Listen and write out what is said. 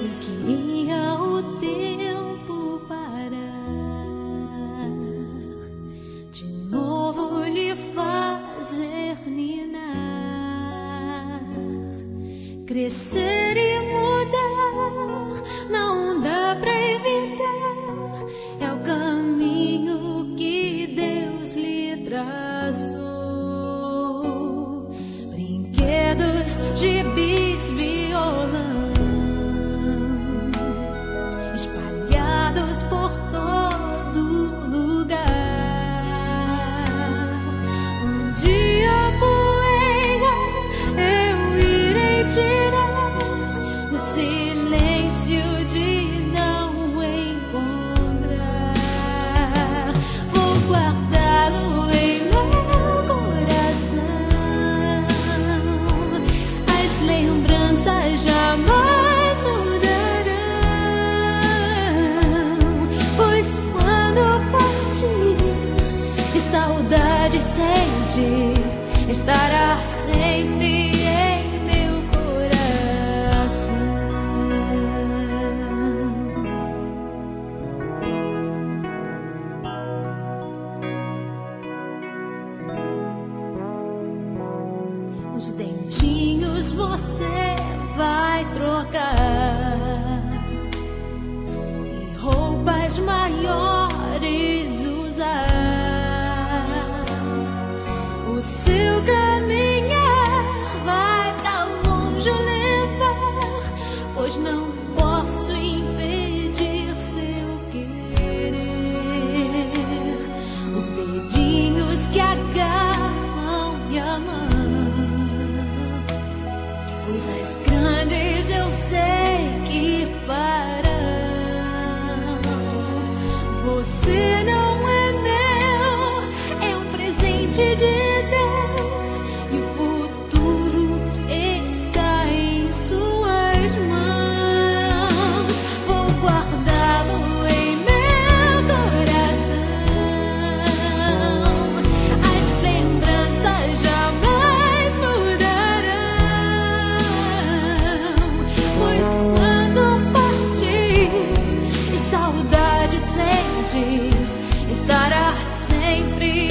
Eu queria o tempo parar, de novo lhe fazer ninar, crescer e mudar, não dá pra evitar, é o caminho que Deus lhe traçou. Brinquedos, gibis, violão espalhados por todo lugar. Um dia a poeira eu irei tirar no silêncio de não encontrar. Vou guardá-lo em meu coração. As lembranças jamais saudade sente, estará sempre em meu coração. Os dentinhos você vai trocar e roupas maiores usar. O seu caminhar vai pra longe levar, pois não posso impedir seu querer. Os dedinhos que agarram minha mão, coisas grandes eu sei que farão. Você não é meu, é um presente de Deus, e o futuro está em suas mãos. Vou guardá-lo em meu coração. As lembranças jamais mudarão, pois quando partir e saudade sentir, estará sempre